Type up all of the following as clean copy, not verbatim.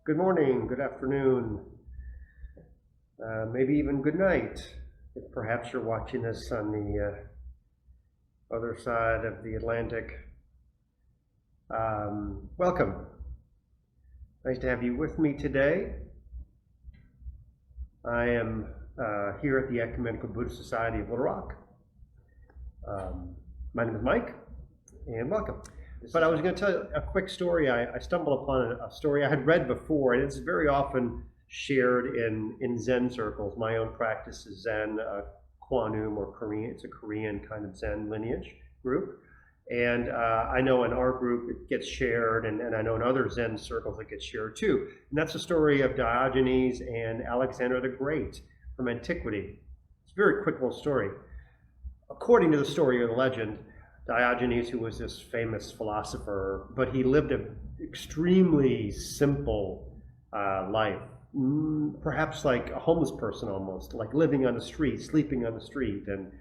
Good morning, good afternoon, maybe even good night, if perhaps you're watching this on the other side of the Atlantic. Welcome. Nice to have you with me today. I am here at the Ecumenical Buddhist Society of Little Rock. My name is Mike, and welcome. But I was going to tell you a quick story. I stumbled upon a story I had read before, and it's very often shared in Zen circles. My own practice is Zen, Kwanum or Korean. It's a Korean kind of Zen lineage group. And I know in our group it gets shared, and I know in other Zen circles it gets shared too. And that's the story of Diogenes and Alexander the Great from antiquity. It's a very quick little story. According to the story or the legend, Diogenes, who was this famous philosopher, but he lived an extremely simple life, perhaps like a homeless person almost, like living on the street, sleeping on the street, and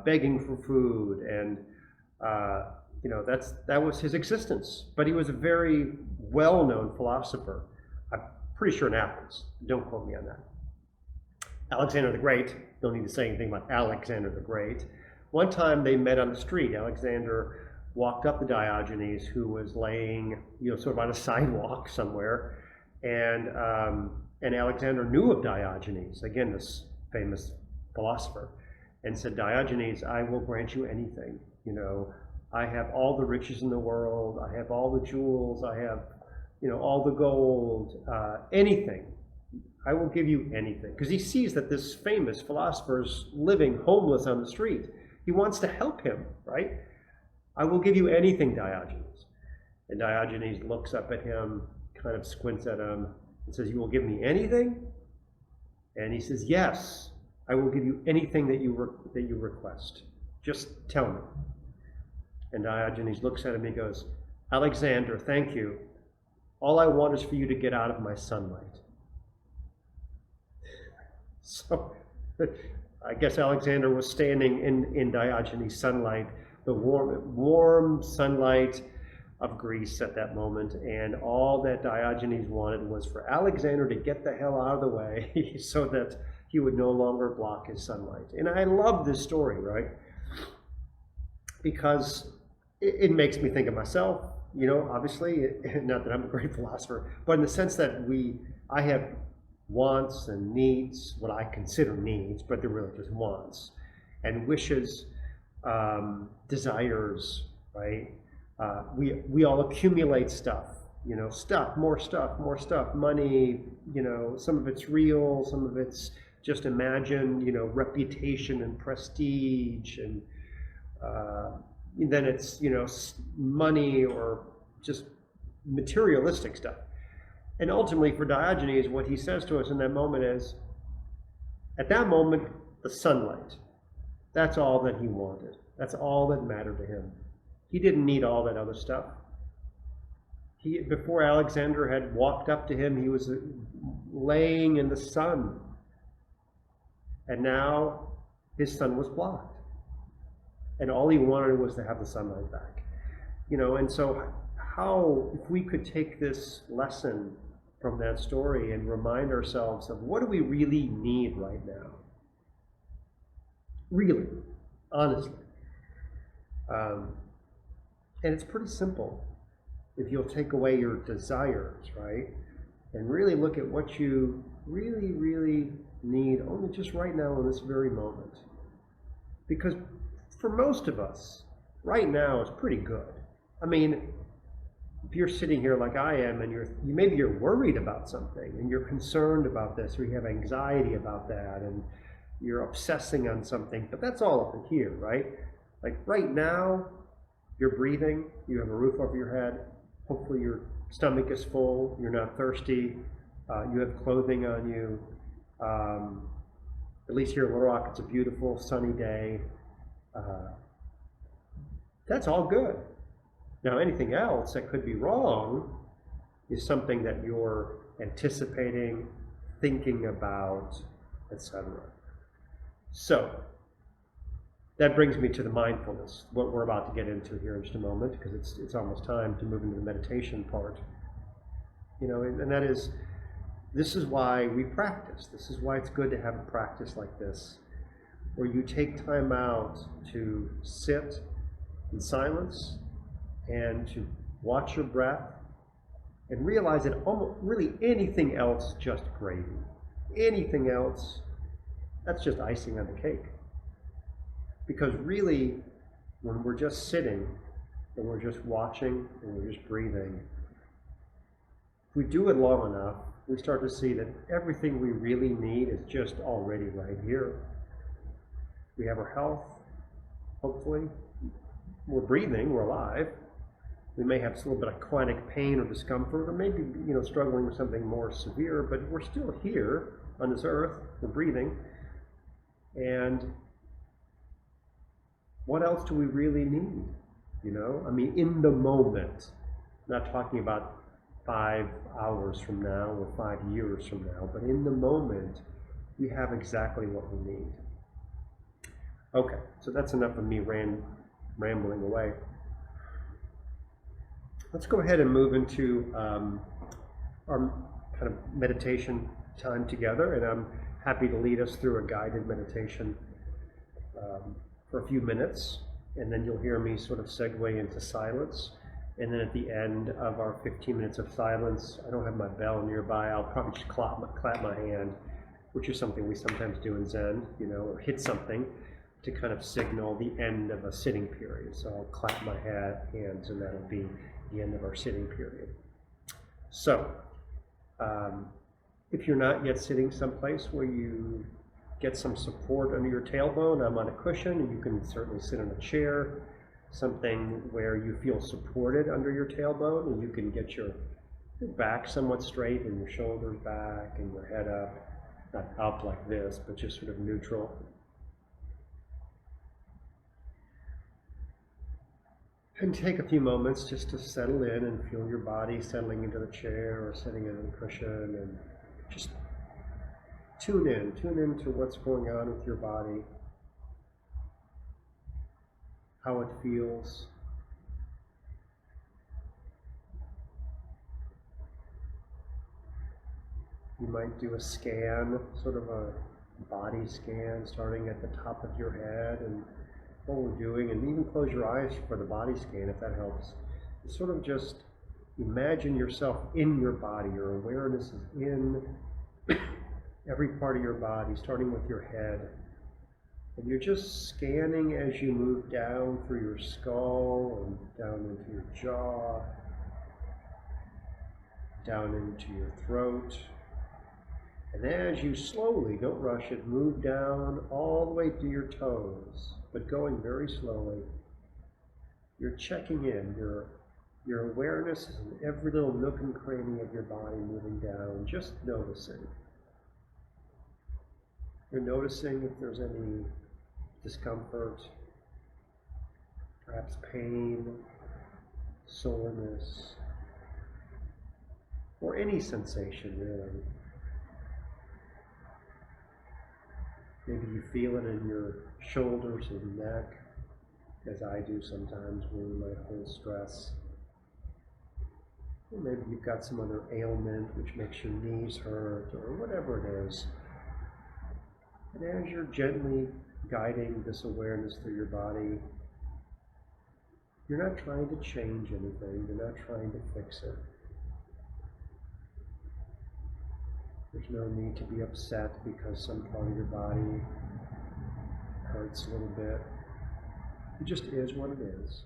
begging for food, and that was his existence. But he was a very well-known philosopher. I'm pretty sure in Athens. Don't quote me on that. Alexander the Great, don't need to say anything about Alexander the Great. One time they met on the street. Alexander walked up to Diogenes, who was laying, sort of on a sidewalk somewhere, and Alexander knew of Diogenes, again, this famous philosopher, and said, "Diogenes, I will grant you anything. I have all the riches in the world. I have all the jewels. I have, all the gold. Anything. I will give you anything." Because he sees that this famous philosopher is living homeless on the street. He wants to help him, right? "I will give you anything, Diogenes." And Diogenes looks up at him, kind of squints at him, and says, "You will give me anything?" And he says, "Yes, I will give you anything that you request. Just tell me." And Diogenes looks at him and he goes, "Alexander, thank you. All I want is for you to get out of my sunlight." So I guess Alexander was standing in Diogenes' sunlight, the warm sunlight of Greece at that moment, and all that Diogenes wanted was for Alexander to get the hell out of the way so that he would no longer block his sunlight. And I love this story, right? Because it makes me think of myself, obviously, not that I'm a great philosopher, but in the sense that I have wants and needs, what I consider needs, but they're really just wants, and wishes, desires, right? We all accumulate stuff, more stuff, money, some of it's real, some of it's just imagined, reputation and prestige, and then it's, money or just materialistic stuff. And ultimately for Diogenes, what he says to us in that moment is, at that moment, the sunlight, that's all that he wanted. That's all that mattered to him. He didn't need all that other stuff. Before Alexander had walked up to him, he was laying in the sun. And now his sun was blocked. And all he wanted was to have the sunlight back. And so if we could take this lesson from that story and remind ourselves of what do we really need right now? Really, honestly. And it's pretty simple. If you'll take away your desires, right? And really look at what you really, really need only just right now in this very moment. Because for most of us, right now is pretty good. I mean, if you're sitting here like I am and maybe you're worried about something and you're concerned about this, or you have anxiety about that and you're obsessing on something, but that's all up in here, right? Like right now, you're breathing, you have a roof over your head, hopefully your stomach is full, you're not thirsty, you have clothing on you. At least here in Little Rock, it's a beautiful sunny day. That's all good. Now, anything else that could be wrong is something that you're anticipating, thinking about, etc. So, that brings me to the mindfulness, what we're about to get into here in just a moment, because it's almost time to move into the meditation part. You know, and that is, this is why we practice. This is why it's good to have a practice like this, where you take time out to sit in silence and to watch your breath and realize that almost really anything else is just gravy. Anything else, that's just icing on the cake. Because really, when we're just sitting and we're just watching and we're just breathing, if we do it long enough, we start to see that everything we really need is just already right here. We have our health, hopefully. We're breathing, we're alive. We may have a little bit of chronic pain or discomfort, or maybe, you know, struggling with something more severe, but we're still here on this earth, we're breathing. And what else do we really need? You know, I mean, in the moment, not talking about 5 hours from now or 5 years from now, but in the moment, we have exactly what we need. Okay, so that's enough of me rambling away. Let's go ahead and move into our kind of meditation time together, and I'm happy to lead us through a guided meditation for a few minutes, and then you'll hear me sort of segue into silence. And then at the end of our 15 minutes of silence, I don't have my bell nearby, I'll probably just clap my hand, which is something we sometimes do in Zen, you know, or hit something to kind of signal the end of a sitting period. So I'll clap my hands, and that'll be the end of our sitting period. So, if you're not yet sitting someplace where you get some support under your tailbone, I'm on a cushion, and you can certainly sit in a chair, something where you feel supported under your tailbone, and you can get your back somewhat straight and your shoulders back and your head up, not up like this, but just sort of neutral. And take a few moments just to settle in and feel your body settling into the chair or sitting in the cushion, and just tune in to what's going on with your body, how it feels. You might do a scan, sort of a body scan, starting at the top of your head and what we're doing, and even close your eyes for the body scan if that helps. Sort of just imagine yourself in your body. Your awareness is in every part of your body, starting with your head. And you're just scanning as you move down through your skull and down into your jaw, down into your throat. And as you slowly, don't rush it, move down all the way to your toes, but going very slowly. You're checking in. Your awareness is in every little nook and cranny of your body moving down, just noticing. You're noticing if there's any discomfort, perhaps pain, soreness, or any sensation really. Maybe you feel it in your shoulders and neck, as I do sometimes when we might hold stress. Or maybe you've got some other ailment which makes your knees hurt, or whatever it is. And as you're gently guiding this awareness through your body, you're not trying to change anything, you're not trying to fix it. There's no need to be upset because some part of your body hurts a little bit. It just is what it is.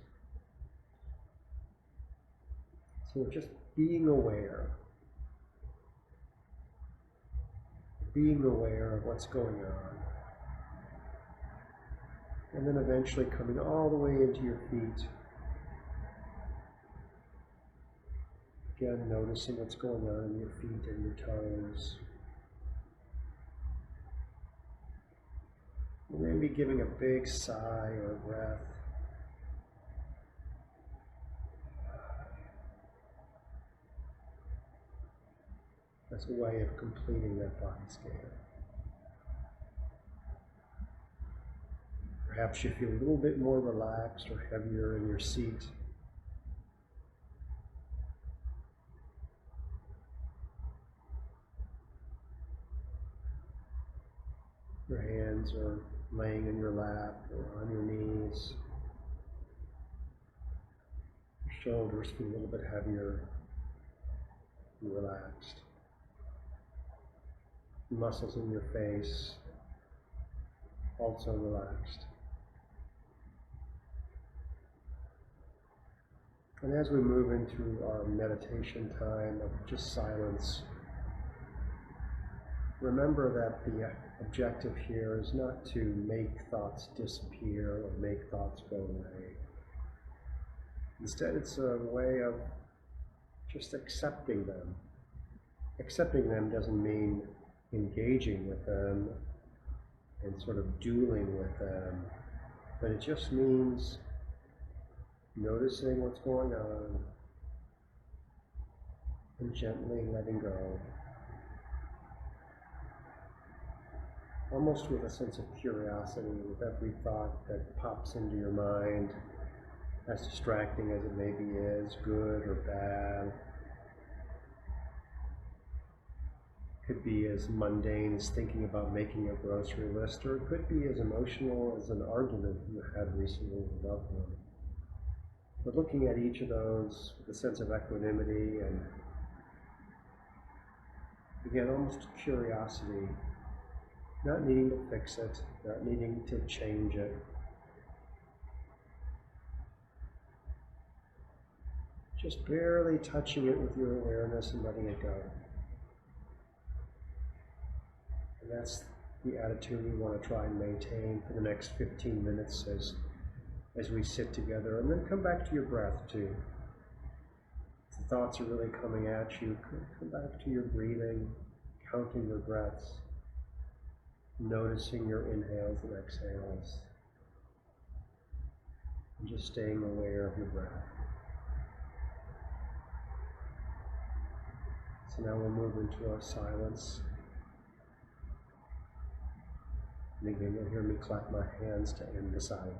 So just being aware of what's going on. And then eventually coming all the way into your feet. Again, noticing what's going on in your feet and your toes. And maybe giving a big sigh or a breath. That's a way of completing that body scan. Perhaps you feel a little bit more relaxed or heavier in your seat. Your hands are laying in your lap or on your knees. Your shoulders feel a little bit heavier and relaxed. Muscles in your face also relaxed. And as we move into our meditation time of just silence, remember that the objective here is not to make thoughts disappear or make thoughts go away. Instead, it's a way of just accepting them. Accepting them doesn't mean engaging with them and sort of dueling with them, but it just means noticing what's going on and gently letting go. Almost with a sense of curiosity with every thought that pops into your mind, as distracting as it maybe is, good or bad. Could be as mundane as thinking about making a grocery list, or it could be as emotional as an argument you had recently with a loved one. But looking at each of those with a sense of equanimity and, again, almost curiosity, not needing to fix it, not needing to change it. Just barely touching it with your awareness and letting it go. And that's the attitude we want to try and maintain for the next 15 minutes as we sit together. And then come back to your breath too. If the thoughts are really coming at you, come back to your breathing, counting your breaths, noticing your inhales and exhales, and just staying aware of your breath. So now we'll move into our silence. And again, you'll hear me clap my hands to end the silence.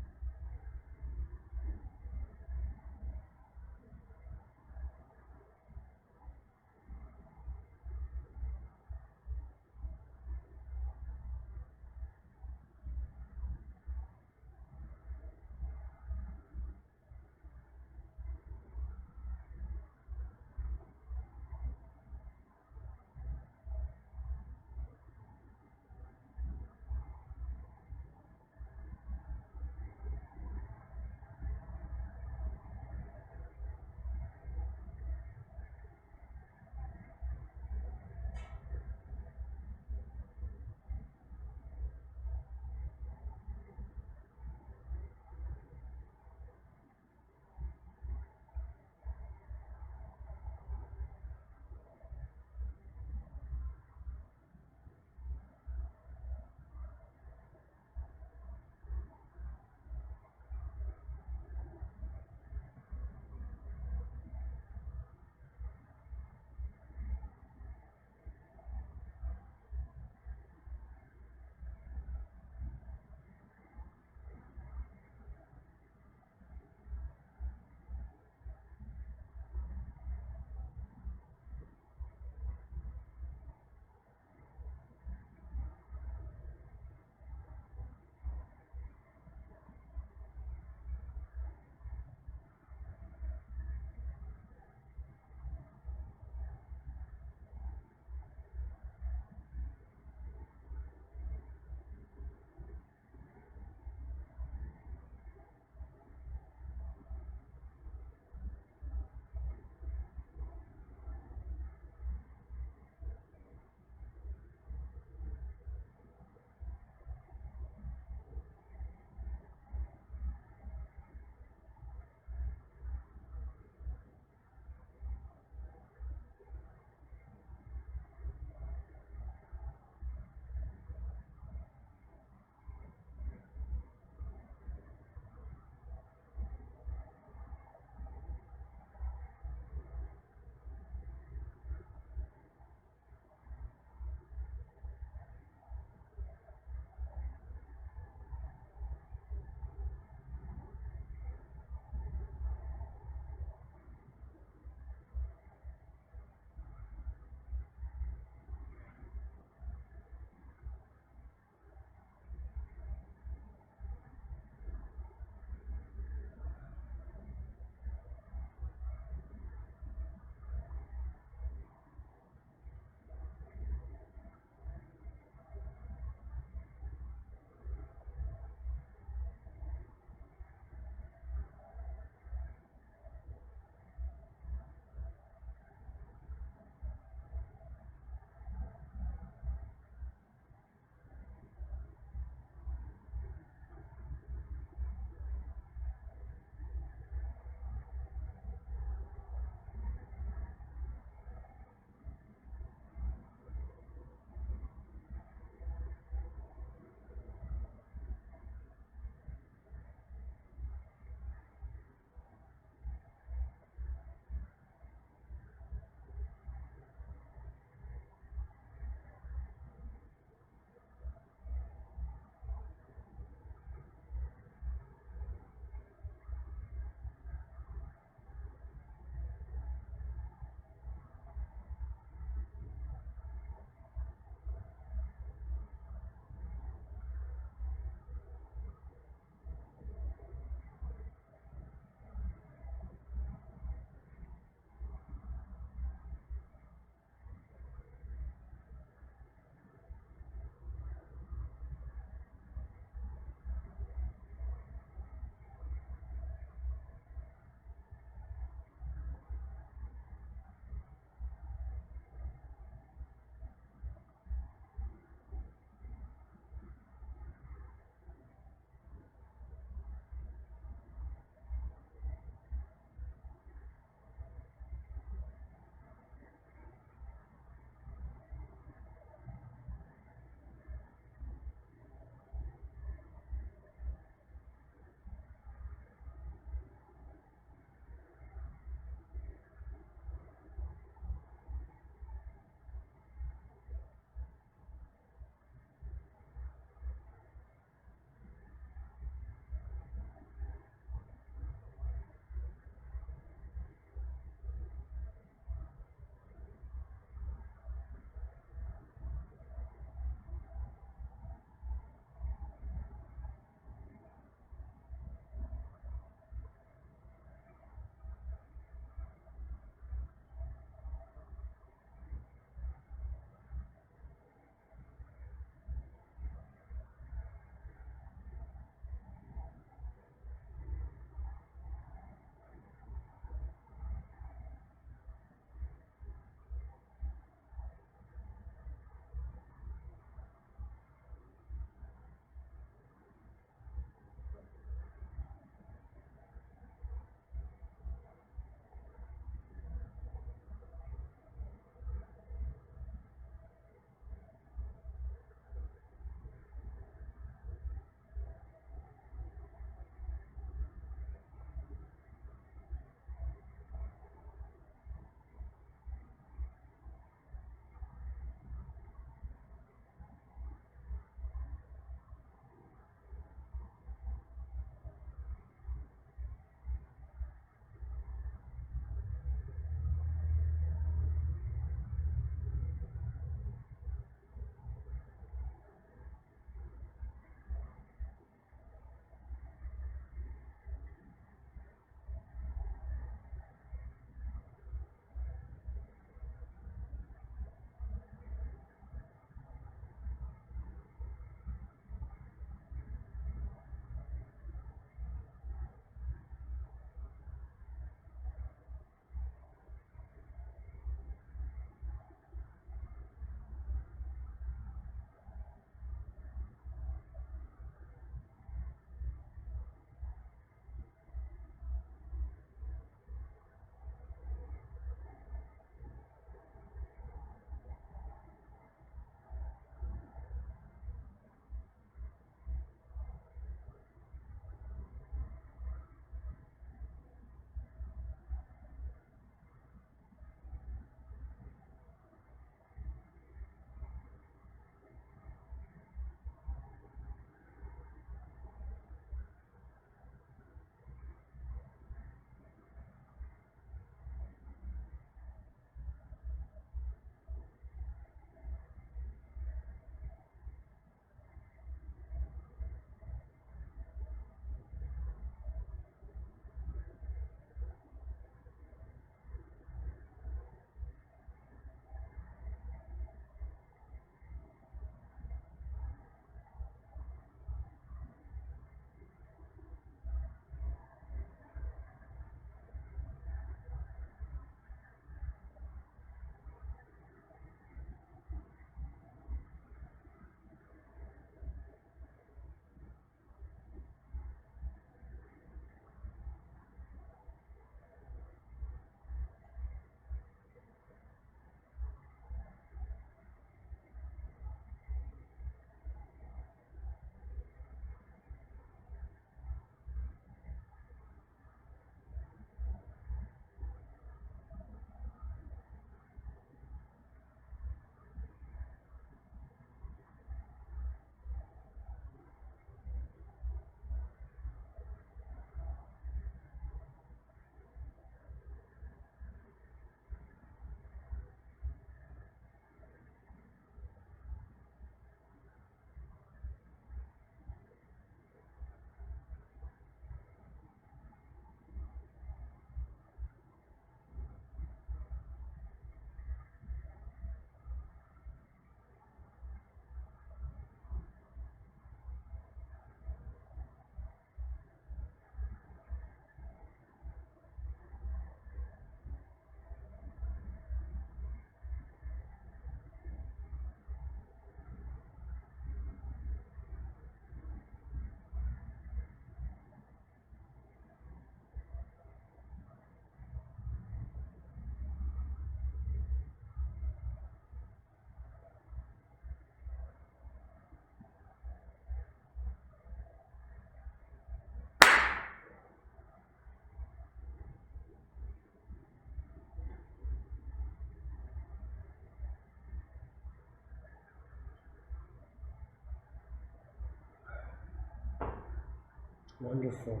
Wonderful.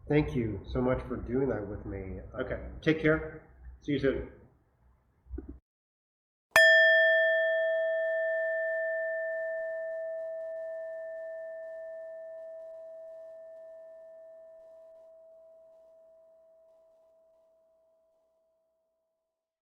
Thank you so much for doing that with me. Okay, take care. See you soon.